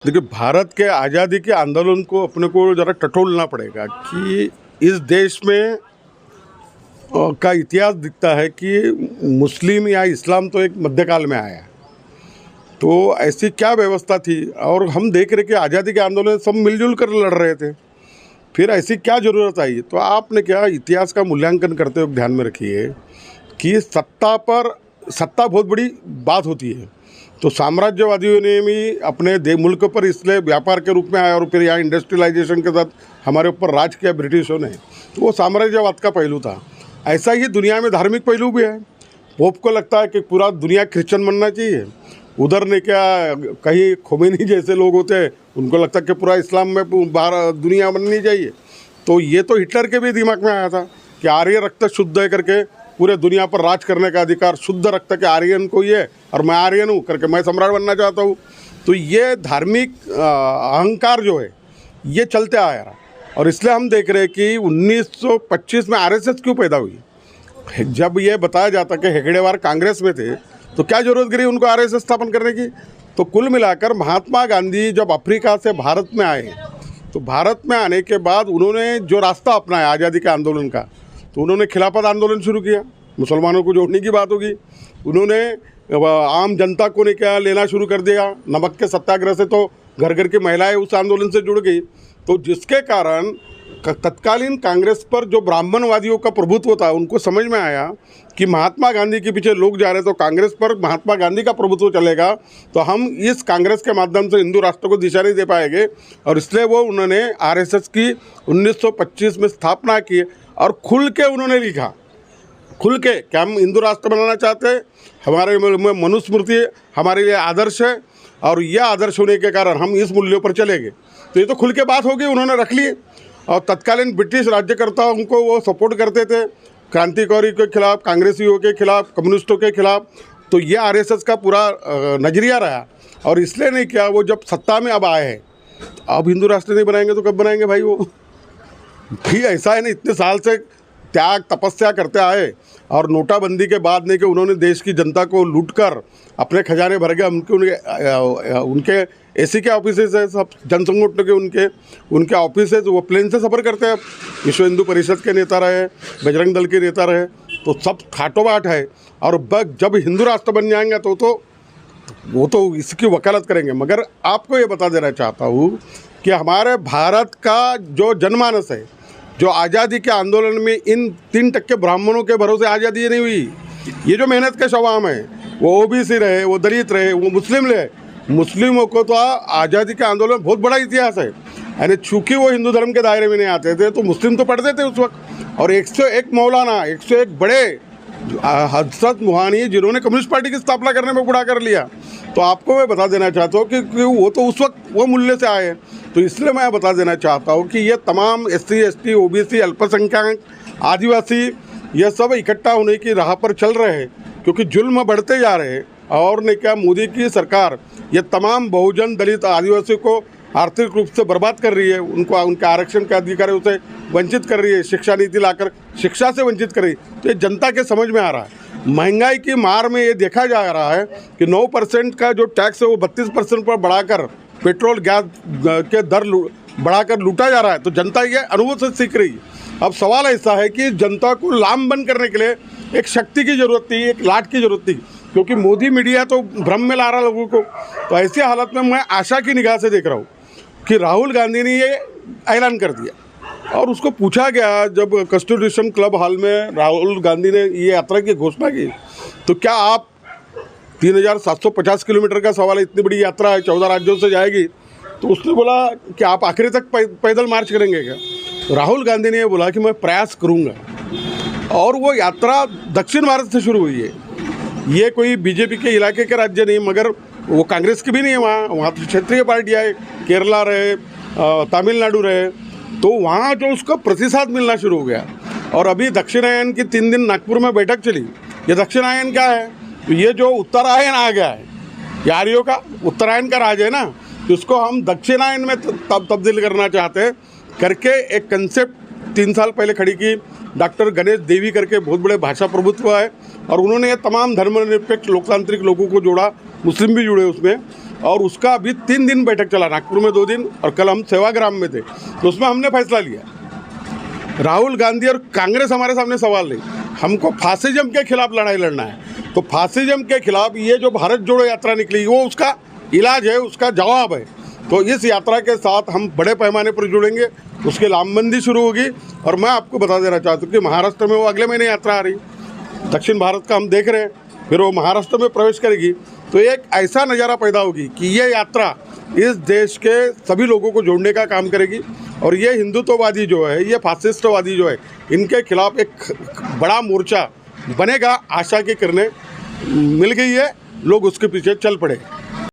देखिए, भारत के आज़ादी के आंदोलन को अपने को ज़रा टटोलना पड़ेगा कि इस देश में का इतिहास दिखता है कि मुस्लिम या इस्लाम तो एक मध्यकाल में आया। तो ऐसी क्या व्यवस्था थी, और हम देख रहे कि आज़ादी के आंदोलन सब मिलजुल कर लड़ रहे थे, फिर ऐसी क्या ज़रूरत आई। तो आपने क्या इतिहास का मूल्यांकन करते हुए ध्यान में रखिए कि सत्ता बहुत बड़ी बात होती है। तो साम्राज्यवादियों ने भी अपने मुल्क पर इसलिए व्यापार के रूप में आया और फिर यहाँ इंडस्ट्रियलाइजेशन के साथ हमारे ऊपर राज किया ब्रिटिशों ने, तो वो साम्राज्यवाद का पहलू था। ऐसा ही दुनिया में धार्मिक पहलू भी है। पोप को लगता है कि पूरा दुनिया क्रिश्चियन बनना चाहिए, उधर ने क्या कहीं खोमेनी जैसे लोग होते हैं, उनको लगता है कि पूरा इस्लाम में बाहर दुनिया बननी चाहिए। तो ये तो हिटलर के भी दिमाग में आया था कि आर्य रक्त शुद्ध है करके पूरे दुनिया पर राज करने का अधिकार शुद्ध रक्त के आर्यन को ही है, और मैं आर्यन हूँ करके मैं सम्राट बनना चाहता हूँ। तो ये धार्मिक अहंकार जो है ये चलते आया रहा, और इसलिए हम देख रहे हैं कि 1925 में आरएसएस क्यों पैदा हुई। जब ये बताया जाता कि हेगड़ेवार कांग्रेस में थे तो क्या जरूरत गिरी उनको आरएसएस स्थापन करने की। तो कुल मिलाकर महात्मा गांधी जब अफ्रीका से भारत में आए, तो भारत में आने के बाद उन्होंने जो रास्ता अपनाया आज़ादी के आंदोलन का, तो उन्होंने खिलाफत आंदोलन शुरू किया। मुसलमानों को जोड़ने की बात होगी, उन्होंने आम जनता को ने क्या लेना शुरू कर दिया। नमक के सत्याग्रह से तो घर घर की महिलाएं उस आंदोलन से जुड़ गई, तो जिसके कारण तत्कालीन कांग्रेस पर जो ब्राह्मणवादियों का प्रभुत्व था, उनको समझ में आया कि महात्मा गांधी के पीछे लोग जा रहे, तो कांग्रेस पर महात्मा गांधी का प्रभुत्व चलेगा, तो हम इस कांग्रेस के माध्यम से हिंदू राष्ट्र को दिशा नहीं दे पाएंगे। और इसलिए वो उन्होंने आरएसएस की 1925 में स्थापना की, और खुल के उन्होंने लिखा, खुल के कि हम हिंदू राष्ट्र बनाना चाहते हैं, हमारे में मनुस्मृति हमारे लिए आदर्श है, और यह आदर्श होने के कारण हम इस मूल्यों पर चलेंगे। तो ये तो खुल के बात होगी, उन्होंने रख ली। और तत्कालीन ब्रिटिश राज्यकर्ताओं को वो सपोर्ट करते थे, क्रांतिकारी के खिलाफ, कांग्रेसियों के खिलाफ, कम्युनिस्टों के खिलाफ। तो ये आरएसएस का पूरा नज़रिया रहा, और इसलिए नहीं किया। वो जब सत्ता में अब आए हैं, अब हिंदू राष्ट्र नहीं बनाएंगे तो कब बनाएंगे भाई। वो भी ऐसा है ना, इतने साल से त्याग तपस्या करते आए, और नोटाबंदी के बाद नहीं कि उन्होंने देश की जनता को लूटकर अपने खजाने भर गए। उनके एसी के ऑफिसेज है, सब जनसंगठनों के उनके ऑफिसेज, वो प्लेन से सफ़र करते हैं। विश्व हिंदू परिषद के नेता रहे, बजरंग दल के नेता रहे, तो सब खाटोबाट है। और जब हिंदू राष्ट्र बन जाएंगे तो वो तो इसकी वकालत करेंगे। मगर आपको ये बता देना चाहता हूँ कि हमारे भारत का जो जनमानस है, जो आज़ादी के आंदोलन में इन 3% ब्राह्मणों के भरोसे आज़ादी नहीं हुई। ये जो मेहनत के शवाम है, वो ओबीसी रहे, वो दलित रहे, वो मुस्लिम रहे, मुस्लिमों को तो आज़ादी के आंदोलन में बहुत बड़ा इतिहास है। यानी चूँकि वो हिंदू धर्म के दायरे में नहीं आते थे, तो मुस्लिम तो पढ़ते थे उस वक्त। और 101 मौलाना, 101 बड़े हजरत मुहानी, जिन्होंने कम्युनिस्ट पार्टी की स्थापना करने में बुरा कर लिया। तो आपको मैं बता देना चाहता हूँ कि वो तो उस वक्त वो मूल्य से आए। तो इसलिए मैं बता देना चाहता हूँ कि ये तमाम SC ST OBC अल्पसंख्यक आदिवासी ये सब इकट्ठा होने की राह पर चल रहे हैं, क्योंकि जुल्म बढ़ते जा रहे हैं। और ने क्या मोदी की सरकार ये तमाम बहुजन दलित आदिवासियों को आर्थिक रूप से बर्बाद कर रही है, उनको उनके आरक्षण के अधिकारों से वंचित कर रही है, शिक्षा नीति लाकर शिक्षा से वंचित कर रही है। तो ये जनता के समझ में आ रहा है। महंगाई की मार में ये देखा जा रहा है कि 9% का जो टैक्स है वो 32% पर बढ़ाकर पेट्रोल गैस के दर बढ़ाकर लूटा जा रहा है। तो जनता ये अनुभव से सीख रही है। अब सवाल ऐसा है कि जनता को लामबंद करने के लिए एक शक्ति की ज़रूरत थी, एक लाट की ज़रूरत थी, क्योंकि मोदी मीडिया तो भ्रम में ला रहा लोगों को। तो ऐसी हालत में मैं आशा की निगाह से देख रहा हूँ कि राहुल गांधी ने ये ऐलान कर दिया, और उसको पूछा गया जब कॉन्स्टिट्यूशन क्लब हॉल में राहुल गांधी ने ये यात्रा की घोषणा की, तो क्या आप 3750 किलोमीटर का सवाल है, इतनी बड़ी यात्रा है, 14 राज्यों से जाएगी, तो उसने बोला कि आप आखिरी तक पैदल मार्च करेंगे क्या। तो राहुल गांधी ने ये बोला कि मैं प्रयास करूँगा। और वो यात्रा दक्षिण भारत से शुरू हुई है। ये कोई बीजेपी के इलाके के राज्य नहीं, मगर वो कांग्रेस की भी नहीं है। वहाँ तो क्षेत्रीय पार्टियाँ है, केरला रहे, तमिलनाडु रहे, तो वहाँ जो उसका प्रतिसाद मिलना शुरू हो गया। और अभी दक्षिणायन की 3 दिन नागपुर में बैठक चली। ये दक्षिणायन क्या है, तो ये जो उत्तरायण आ गया है, यारियों का उत्तरायण का राज है ना, तो उसको हम दक्षिणायन में तब्दील करना चाहते हैं करके एक कंसेप्ट 3 साल पहले खड़ी की। डॉक्टर गणेश देवी करके बहुत बड़े भाषा प्रभुत्व है, और उन्होंने ये तमाम धर्मनिरपेक्ष लोकतांत्रिक लोगों को जोड़ा, मुस्लिम भी जुड़े उसमें। और उसका अभी 3 दिन बैठक चला, नागपुर में 2 दिन और कल हम सेवाग्राम में थे, तो उसमें हमने फैसला लिया। राहुल गांधी और कांग्रेस हमारे सामने सवाल नहीं, हमको फासिज्म के खिलाफ लड़ाई लड़ना है। तो फासिज्म के खिलाफ ये जो भारत जोड़ो यात्रा निकली वो उसका इलाज है, उसका जवाब है। तो इस यात्रा के साथ हम बड़े पैमाने पर जुड़ेंगे, उसकी लामबंदी शुरू होगी। और मैं आपको बता देना चाहता हूँ कि महाराष्ट्र में वो अगले महीने यात्रा आ रही, दक्षिण भारत का हम देख रहे हैं, फिर वो महाराष्ट्र में प्रवेश करेगी। तो एक ऐसा नज़ारा पैदा होगी कि ये यात्रा इस देश के सभी लोगों को जोड़ने का काम करेगी। और ये हिंदुत्ववादी जो है, ये फासिस्टवादी जो है, इनके खिलाफ एक बड़ा मोर्चा बनेगा। आशा की किरणें मिल गई है, लोग उसके पीछे चल पड़े।